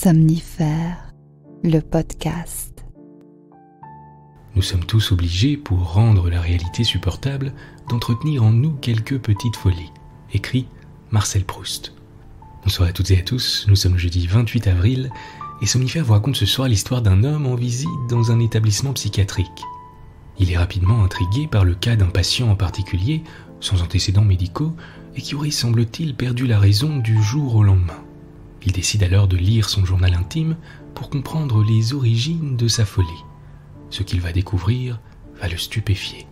Somnifère, le podcast. Nous sommes tous obligés, pour rendre la réalité supportable, d'entretenir en nous quelques petites folies. Écrit Marcel Proust. Bonsoir à toutes et à tous, nous sommes le jeudi 28 avril et Somnifère vous raconte ce soir l'histoire d'un homme en visite dans un établissement psychiatrique. Il est rapidement intrigué par le cas d'un patient en particulier, sans antécédents médicaux, et qui aurait, semble-t-il, perdu la raison du jour au lendemain. Il décide alors de lire son journal intime pour comprendre les origines de sa folie. Ce qu'il va découvrir va le stupéfier.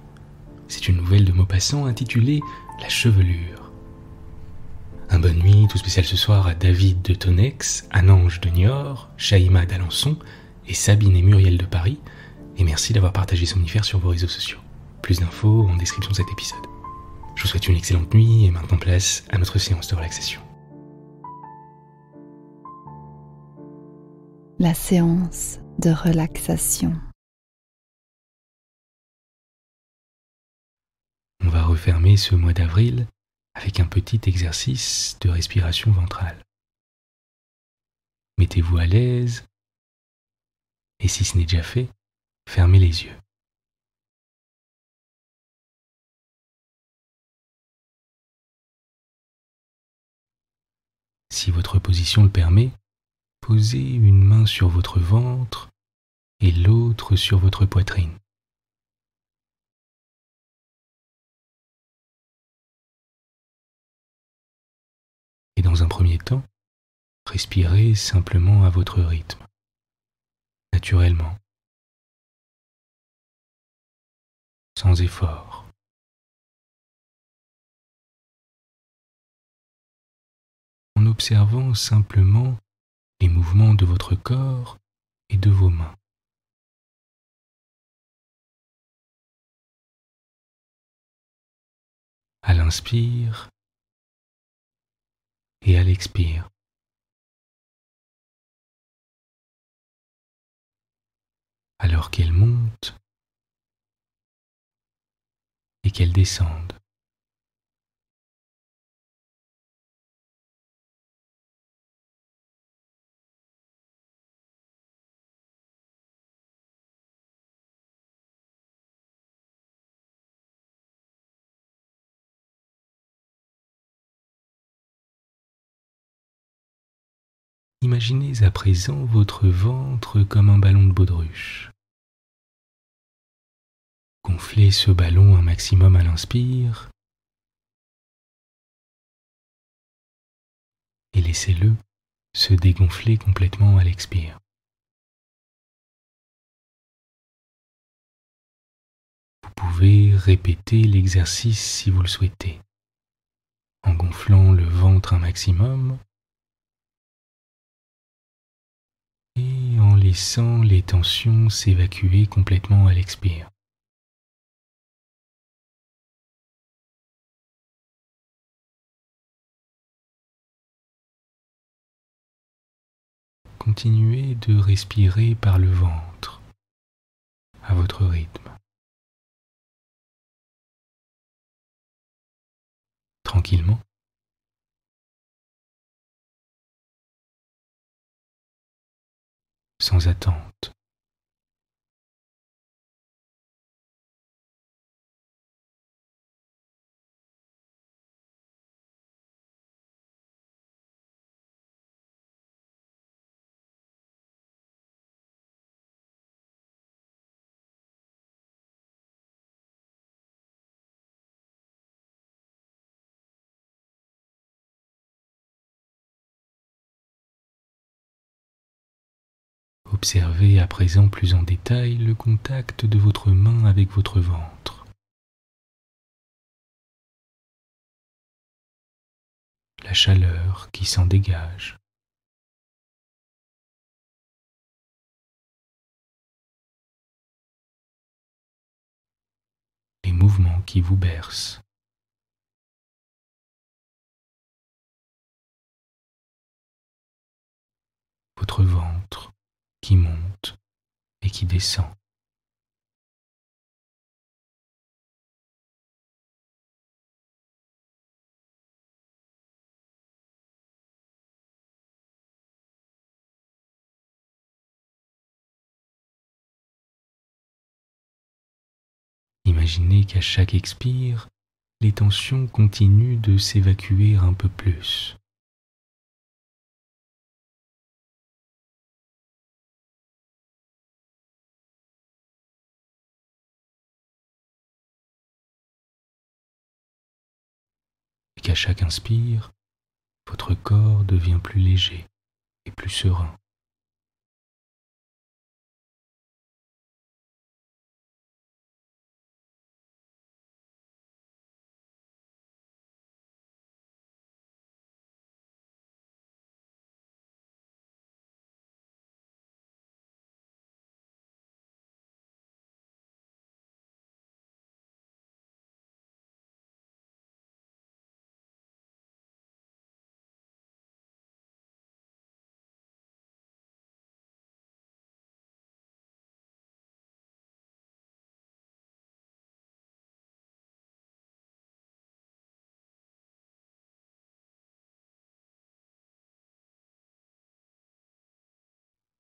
C'est une nouvelle de Maupassant intitulée « La chevelure ». Un bonne nuit tout spécial ce soir à David de Tonnex, Anange de Niort, Shaïma d'Alençon et Sabine et Muriel de Paris, et merci d'avoir partagé Somnifère sur vos réseaux sociaux. Plus d'infos en description de cet épisode. Je vous souhaite une excellente nuit et maintenant place à notre séance de relaxation. La séance de relaxation. On va refermer ce mois d'avril avec un petit exercice de respiration ventrale. Mettez-vous à l'aise et si ce n'est déjà fait, fermez les yeux. Si votre position le permet, posez une main sur votre ventre et l'autre sur votre poitrine. Et dans un premier temps, respirez simplement à votre rythme, naturellement, sans effort. En observant simplement les mouvements de votre corps et de vos mains. À l'inspire et à l'expire. Alors qu'elles montent et qu'elles descendent. Imaginez à présent votre ventre comme un ballon de baudruche. Gonflez ce ballon un maximum à l'inspire et laissez-le se dégonfler complètement à l'expire. Vous pouvez répéter l'exercice si vous le souhaitez, en gonflant le ventre un maximum et en laissant les tensions s'évacuer complètement à l'expire. Continuez de respirer par le ventre, à votre rythme. Tranquillement. Sans attente. Observez à présent plus en détail le contact de votre main avec votre ventre. La chaleur qui s'en dégage. Les mouvements qui vous bercent. Votre ventre qui monte et qui descend. imaginez qu'à chaque expire, les tensions continuent de s'évacuer un peu plus. Et qu'à chaque inspire, votre corps devient plus léger et plus serein.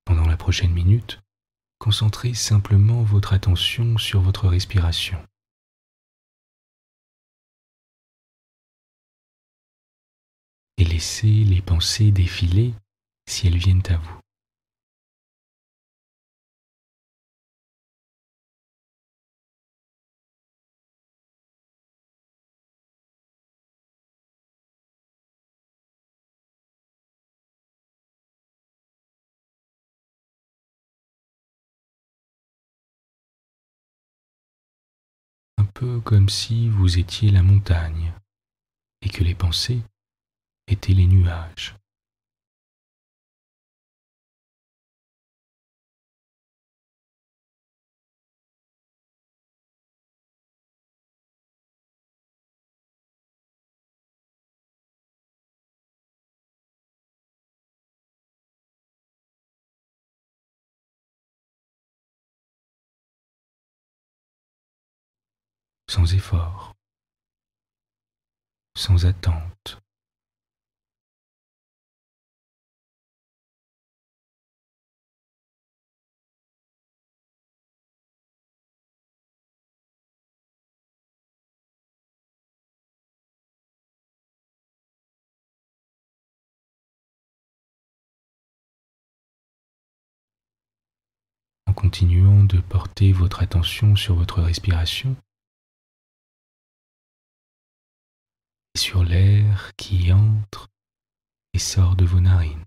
Pendant la prochaine minute, concentrez simplement votre attention sur votre respiration. Et laissez les pensées défiler si elles viennent à vous. Un peu comme si vous étiez la montagne et que les pensées étaient les nuages. Sans effort, sans attente. En continuant de porter votre attention sur votre respiration et sur l'air qui entre et sort de vos narines.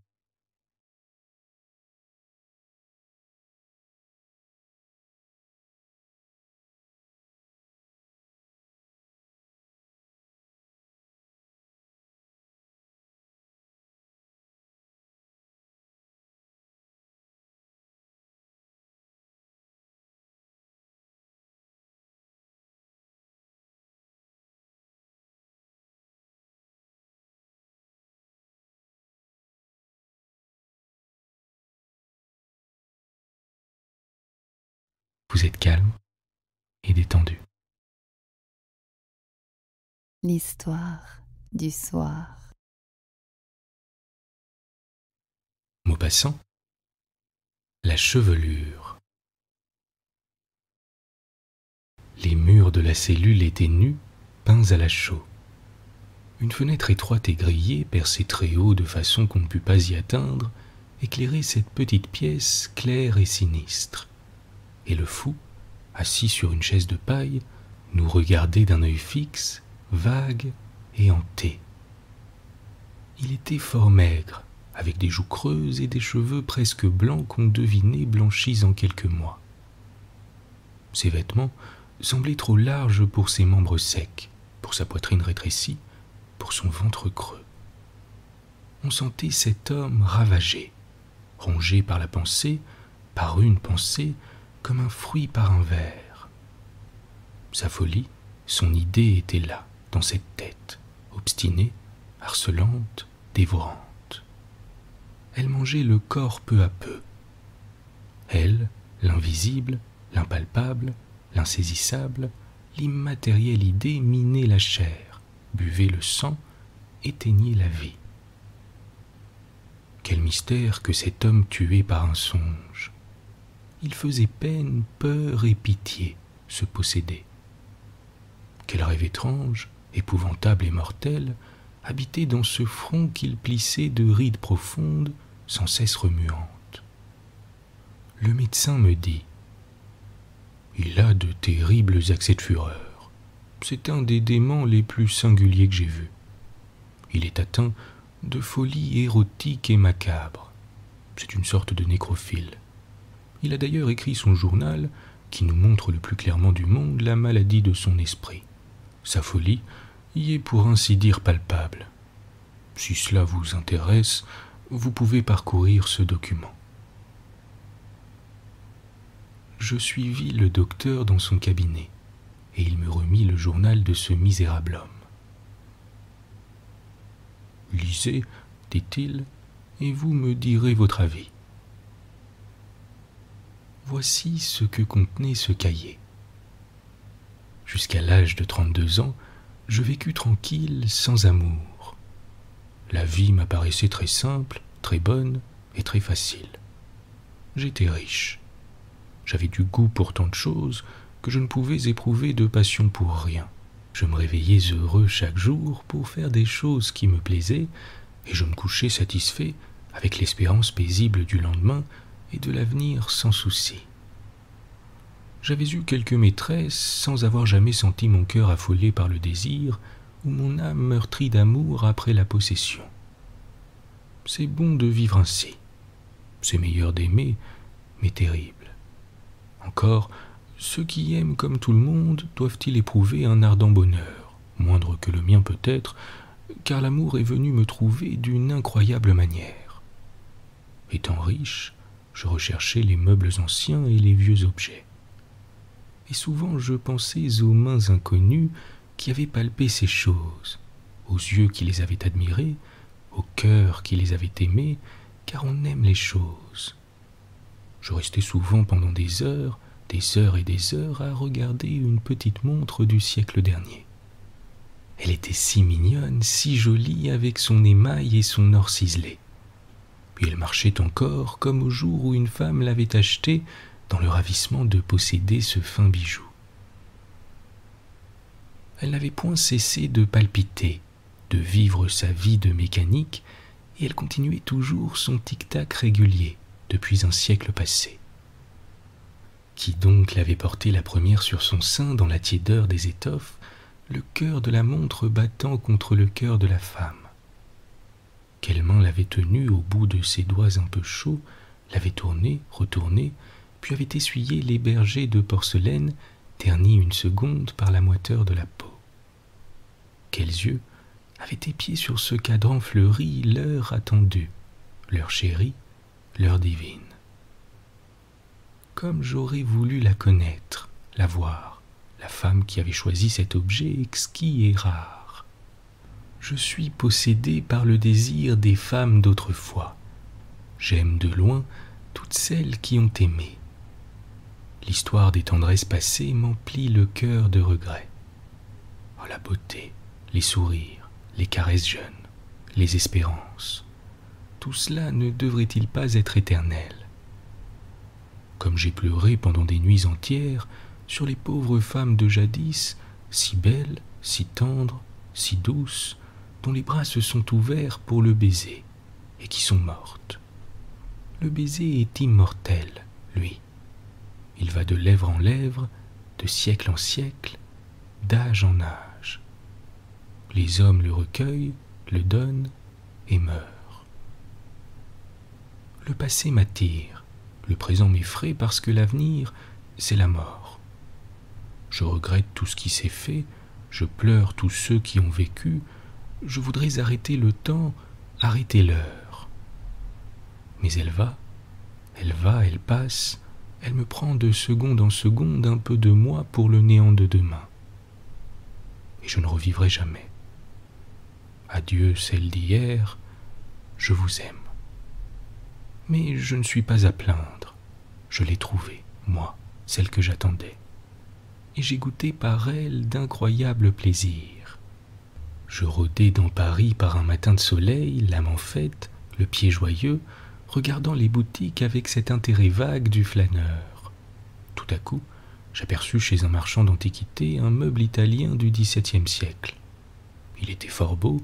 Vous êtes calme et détendu. L'histoire du soir. Maupassant, la chevelure. Les murs de la cellule étaient nus, peints à la chaux. Une fenêtre étroite et grillée, percée très haut de façon qu'on ne pût pas y atteindre, éclairait cette petite pièce claire et sinistre. Et le fou, assis sur une chaise de paille, nous regardait d'un œil fixe, vague et hanté. Il était fort maigre, avec des joues creuses et des cheveux presque blancs qu'on devinait blanchis en quelques mois. Ses vêtements semblaient trop larges pour ses membres secs, pour sa poitrine rétrécie, pour son ventre creux. On sentait cet homme ravagé, rongé par la pensée, par une pensée, comme un fruit par un ver. Sa folie, son idée était là, dans cette tête, obstinée, harcelante, dévorante. Elle mangeait le corps peu à peu. Elle, l'invisible, l'impalpable, l'insaisissable, l'immatérielle idée minait la chair, buvait le sang, éteignait la vie. Quel mystère que cet homme tué par un songe. Il faisait peine, peur et pitié, se posséder. Quel rêve étrange, épouvantable et mortel, habitait dans ce front qu'il plissait de rides profondes, sans cesse remuantes. Le médecin me dit « Il a de terribles accès de fureur. C'est un des déments les plus singuliers que j'ai vus. Il est atteint de folie érotique et macabre. C'est une sorte de nécrophile. Il a d'ailleurs écrit son journal, qui nous montre le plus clairement du monde la maladie de son esprit. Sa folie y est pour ainsi dire palpable. Si cela vous intéresse, vous pouvez parcourir ce document. » Je suivis le docteur dans son cabinet, et il me remit le journal de ce misérable homme. « Lisez, dit-il, et vous me direz votre avis. » Voici ce que contenait ce cahier. Jusqu'à l'âge de 32 ans, je vécus tranquille, sans amour. La vie m'apparaissait très simple, très bonne et très facile. J'étais riche. J'avais du goût pour tant de choses que je ne pouvais éprouver de passion pour rien. Je me réveillais heureux chaque jour pour faire des choses qui me plaisaient, et je me couchais satisfait avec l'espérance paisible du lendemain et de l'avenir sans souci. J'avais eu quelques maîtresses sans avoir jamais senti mon cœur affolé par le désir ou mon âme meurtrie d'amour après la possession. C'est bon de vivre ainsi. C'est meilleur d'aimer, mais terrible. Encore, ceux qui aiment comme tout le monde doivent-ils éprouver un ardent bonheur, moindre que le mien peut-être, car l'amour est venu me trouver d'une incroyable manière. Étant riche, je recherchais les meubles anciens et les vieux objets. Et souvent je pensais aux mains inconnues qui avaient palpé ces choses, aux yeux qui les avaient admirées, au cœur qui les avait aimées, car on aime les choses. Je restais souvent pendant des heures et des heures à regarder une petite montre du siècle dernier. Elle était si mignonne, si jolie, avec son émail et son or ciselé. Puis elle marchait encore comme au jour où une femme l'avait achetée dans le ravissement de posséder ce fin bijou. Elle n'avait point cessé de palpiter, de vivre sa vie de mécanique, et elle continuait toujours son tic-tac régulier depuis un siècle passé. Qui donc l'avait portée la première sur son sein dans la tiédeur des étoffes, le cœur de la montre battant contre le cœur de la femme? Quelle main l'avait tenue au bout de ses doigts un peu chauds, l'avait tournée, retournée, puis avait essuyé les bergers de porcelaine, ternis une seconde par la moiteur de la peau? Quels yeux avaient épié sur ce cadran fleuri l'heure attendue, l'heure chérie, l'heure divine? Comme j'aurais voulu la connaître, la voir, la femme qui avait choisi cet objet exquis et rare. Je suis possédé par le désir des femmes d'autrefois. J'aime de loin toutes celles qui ont aimé. L'histoire des tendresses passées m'emplit le cœur de regrets. Oh, la beauté, les sourires, les caresses jeunes, les espérances, tout cela ne devrait-il pas être éternel? Comme j'ai pleuré pendant des nuits entières sur les pauvres femmes de jadis, si belles, si tendres, si douces, dont les bras se sont ouverts pour le baiser, et qui sont mortes. Le baiser est immortel, lui. Il va de lèvre en lèvre, de siècle en siècle, d'âge en âge. Les hommes le recueillent, le donnent et meurent. Le passé m'attire, le présent m'effraie parce que l'avenir, c'est la mort. Je regrette tout ce qui s'est fait, je pleure tous ceux qui ont vécu, je voudrais arrêter le temps, arrêter l'heure. Mais elle va, elle passe, elle me prend de seconde en seconde un peu de moi pour le néant de demain. Et je ne revivrai jamais. Adieu celle d'hier, je vous aime. Mais je ne suis pas à plaindre. Je l'ai trouvée, moi, celle que j'attendais. Et j'ai goûté par elle d'incroyables plaisirs. Je rôdais dans Paris par un matin de soleil, l'âme en fête, le pied joyeux, regardant les boutiques avec cet intérêt vague du flâneur. Tout à coup, j'aperçus chez un marchand d'antiquités un meuble italien du XVIIe siècle. Il était fort beau,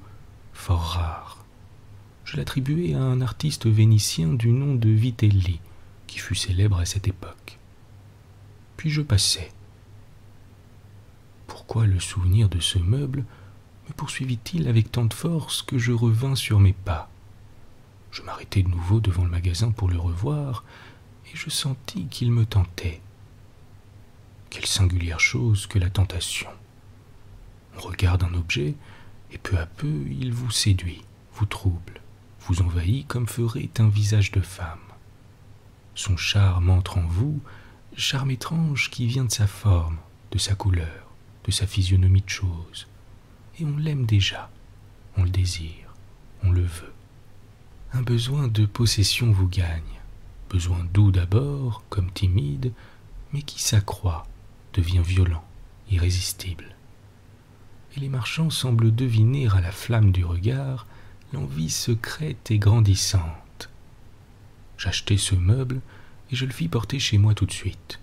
fort rare. Je l'attribuai à un artiste vénitien du nom de Vitelli, qui fut célèbre à cette époque. Puis je passai. Pourquoi le souvenir de ce meuble me poursuivit-il avec tant de force que je revins sur mes pas? Je m'arrêtai de nouveau devant le magasin pour le revoir, et je sentis qu'il me tentait. Quelle singulière chose que la tentation. On regarde un objet, et peu à peu il vous séduit, vous trouble, vous envahit comme ferait un visage de femme. Son charme entre en vous, charme étrange qui vient de sa forme, de sa couleur, de sa physionomie de chose. Et on l'aime déjà, on le désire, on le veut. Un besoin de possession vous gagne, besoin doux d'abord, comme timide, mais qui s'accroît, devient violent, irrésistible. Et les marchands semblent deviner à la flamme du regard l'envie secrète et grandissante. J'achetai ce meuble et je le fis porter chez moi tout de suite.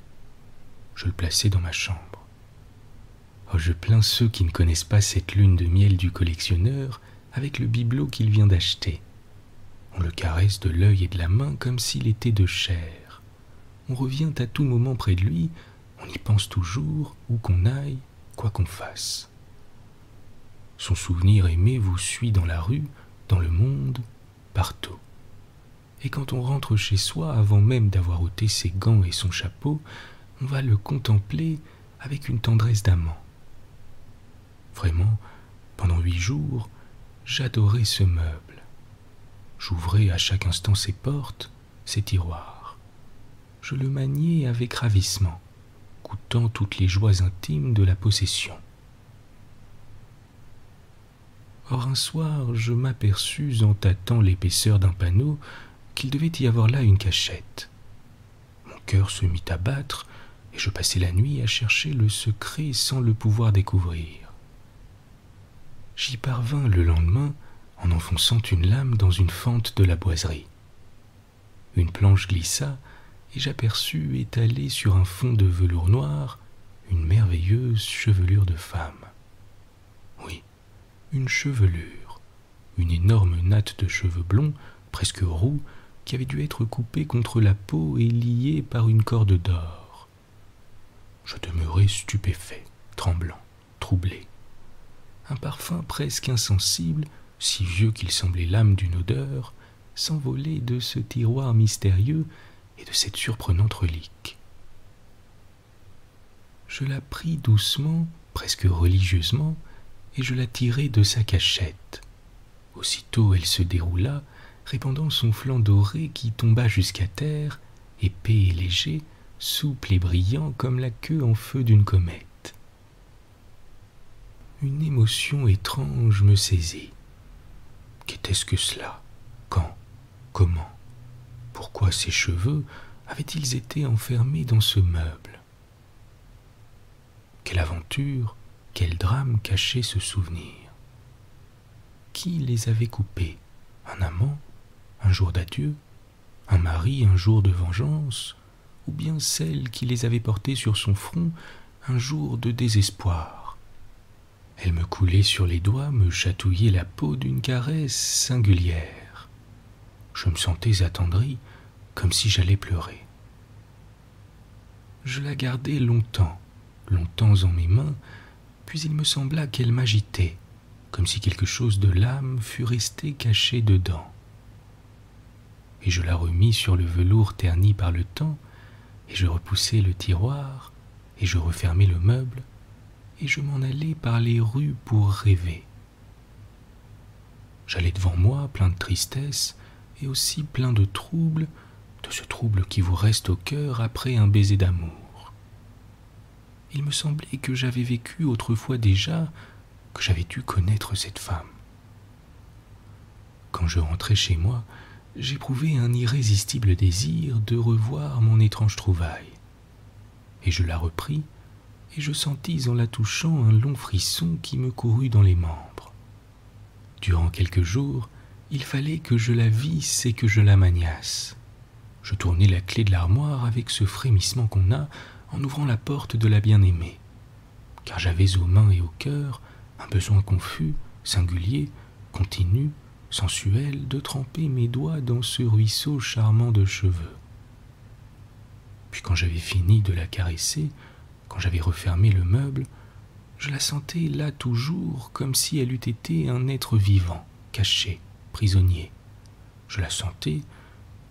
Je le plaçai dans ma chambre. Oh, je plains ceux qui ne connaissent pas cette lune de miel du collectionneur avec le bibelot qu'il vient d'acheter. On le caresse de l'œil et de la main comme s'il était de chair. On revient à tout moment près de lui, on y pense toujours, où qu'on aille, quoi qu'on fasse. Son souvenir aimé vous suit dans la rue, dans le monde, partout. Et quand on rentre chez soi, avant même d'avoir ôté ses gants et son chapeau, on va le contempler avec une tendresse d'amant. Vraiment, pendant 8 jours, j'adorais ce meuble. J'ouvrais à chaque instant ses portes, ses tiroirs. Je le maniais avec ravissement, goûtant toutes les joies intimes de la possession. Or un soir, je m'aperçus en tâtant l'épaisseur d'un panneau qu'il devait y avoir là une cachette. Mon cœur se mit à battre et je passai la nuit à chercher le secret sans le pouvoir découvrir. J'y parvins le lendemain en enfonçant une lame dans une fente de la boiserie. Une planche glissa et j'aperçus étalée sur un fond de velours noir une merveilleuse chevelure de femme. Oui, une chevelure, une énorme natte de cheveux blonds, presque roux, qui avait dû être coupée contre la peau et liée par une corde d'or. Je demeurai stupéfait, tremblant, troublé. Un parfum presque insensible, si vieux qu'il semblait l'âme d'une odeur, s'envolait de ce tiroir mystérieux et de cette surprenante relique. Je la pris doucement, presque religieusement, et je la tirai de sa cachette. Aussitôt elle se déroula, répandant son flanc doré qui tomba jusqu'à terre, épais et léger, souple et brillant comme la queue en feu d'une comète. Une émotion étrange me saisit. Qu'était-ce que cela? Quand? Comment? Pourquoi ces cheveux avaient-ils été enfermés dans ce meuble? Quelle aventure, quel drame cachait ce souvenir? Qui les avait coupés? Un amant? Un jour d'adieu? Un mari un jour de vengeance? Ou bien celle qui les avait portés sur son front un jour de désespoir? Elle me coulait sur les doigts, me chatouillait la peau d'une caresse singulière. Je me sentais attendri, comme si j'allais pleurer. Je la gardai longtemps, longtemps en mes mains, puis il me sembla qu'elle m'agitait, comme si quelque chose de l'âme fût resté caché dedans. Et je la remis sur le velours terni par le temps, et je repoussai le tiroir, et je refermai le meuble, et je m'en allai par les rues pour rêver. J'allais devant moi plein de tristesse et aussi plein de trouble, de ce trouble qui vous reste au cœur après un baiser d'amour. Il me semblait que j'avais vécu autrefois déjà, que j'avais dû connaître cette femme. Quand je rentrai chez moi, j'éprouvai un irrésistible désir de revoir mon étrange trouvaille. Et je la repris, et je sentis en la touchant un long frisson qui me courut dans les membres. Durant quelques jours, il fallait que je la visse et que je la maniasse. Je tournai la clé de l'armoire avec ce frémissement qu'on a en ouvrant la porte de la bien-aimée, car j'avais aux mains et au cœur un besoin confus, singulier, continu, sensuel, de tremper mes doigts dans ce ruisseau charmant de cheveux. Puis quand j'avais fini de la caresser, quand j'avais refermé le meuble, je la sentais là toujours comme si elle eût été un être vivant, caché, prisonnier. Je la sentais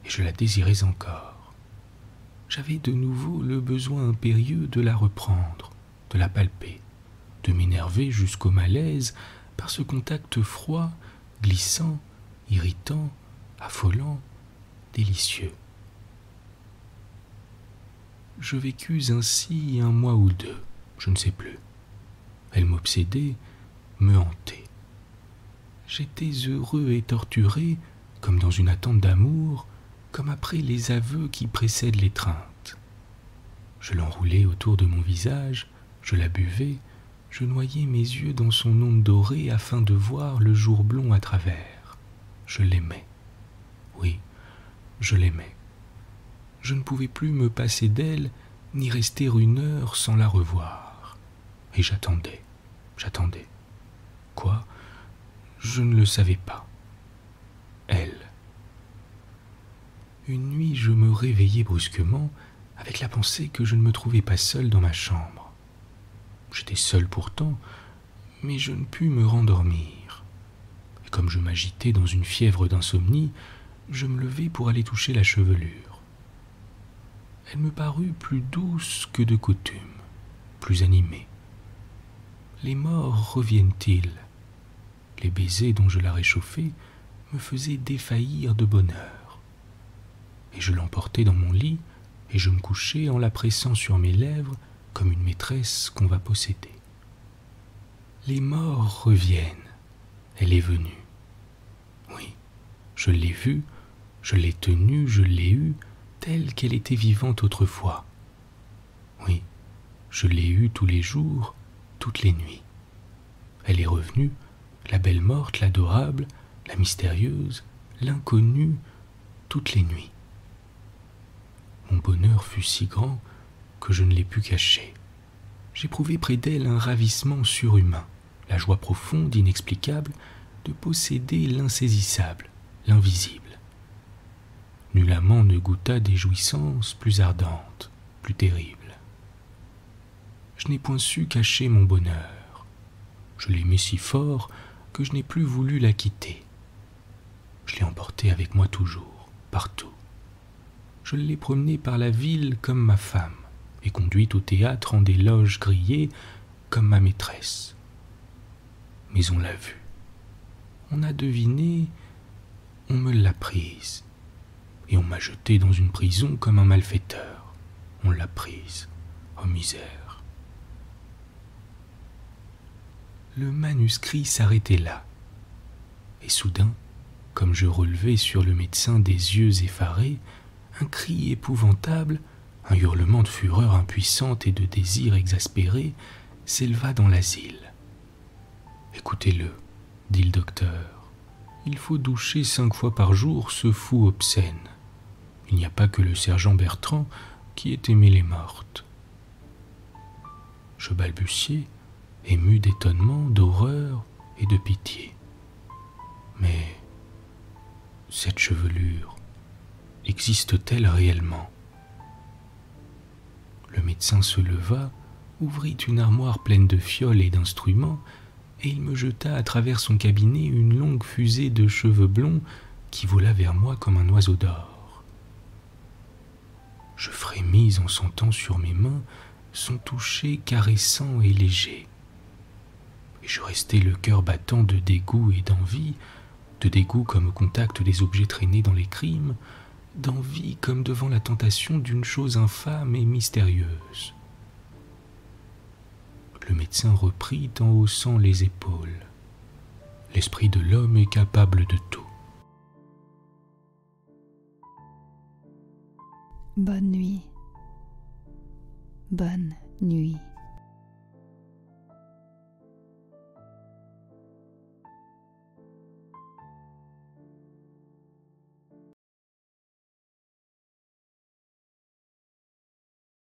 et je la désirais encore. J'avais de nouveau le besoin impérieux de la reprendre, de la palper, de m'énerver jusqu'au malaise par ce contact froid, glissant, irritant, affolant, délicieux. Je vécus ainsi un mois ou deux, je ne sais plus. Elle m'obsédait, me hantait. J'étais heureux et torturé, comme dans une attente d'amour, comme après les aveux qui précèdent l'étreinte. Je l'enroulais autour de mon visage, je la buvais, je noyais mes yeux dans son onde dorée afin de voir le jour blond à travers. Je l'aimais. Oui, je l'aimais. Je ne pouvais plus me passer d'elle, ni rester une heure sans la revoir. Et j'attendais. Quoi? Je ne le savais pas. Elle. Une nuit, je me réveillai brusquement avec la pensée que je ne me trouvais pas seul dans ma chambre. J'étais seul pourtant, mais je ne pus me rendormir. Et comme je m'agitais dans une fièvre d'insomnie, je me levai pour aller toucher la chevelure. Elle me parut plus douce que de coutume, plus animée. Les morts reviennent-ils? Les baisers dont je la réchauffais me faisaient défaillir de bonheur. Et je l'emportai dans mon lit, et je me couchai en la pressant sur mes lèvres comme une maîtresse qu'on va posséder. Les morts reviennent. Elle est venue. Oui, je l'ai vue, je l'ai tenue, je l'ai eue, telle qu'elle était vivante autrefois. Oui, je l'ai eue tous les jours, toutes les nuits. Elle est revenue, la belle morte, l'adorable, la mystérieuse, l'inconnue, toutes les nuits. Mon bonheur fut si grand que je ne l'ai pu cacher. J'éprouvai près d'elle un ravissement surhumain, la joie profonde, inexplicable, de posséder l'insaisissable, l'invisible. Nul amant ne goûta des jouissances plus ardentes, plus terribles. Je n'ai point su cacher mon bonheur. Je l'aimais si fort que je n'ai plus voulu la quitter. Je l'ai emportée avec moi toujours, partout. Je l'ai promenée par la ville comme ma femme, et conduite au théâtre en des loges grillées comme ma maîtresse. Mais on l'a vue. On a deviné, on me l'a prise. Et on m'a jeté dans une prison comme un malfaiteur. On l'a prise. Oh misère. Le manuscrit s'arrêtait là. Et soudain, comme je relevai sur le médecin des yeux effarés, un cri épouvantable, un hurlement de fureur impuissante et de désir exaspéré s'éleva dans l'asile. « Écoutez-le, dit le docteur. Il faut doucher 5 fois par jour ce fou obscène. Il n'y a pas que le sergent Bertrand qui ait aimé les mortes. » Je balbutiai, ému d'étonnement, d'horreur et de pitié. Mais cette chevelure existe-t-elle réellement? Le médecin se leva, ouvrit une armoire pleine de fioles et d'instruments, et il me jeta à travers son cabinet une longue fusée de cheveux blonds qui vola vers moi comme un oiseau d'or. Je frémis en sentant sur mes mains son toucher caressant et léger. Et je restai le cœur battant de dégoût et d'envie, de dégoût comme au contact des objets traînés dans les crimes, d'envie comme devant la tentation d'une chose infâme et mystérieuse. Le médecin reprit en haussant les épaules. L'esprit de l'homme est capable de tout. Bonne nuit. Bonne nuit.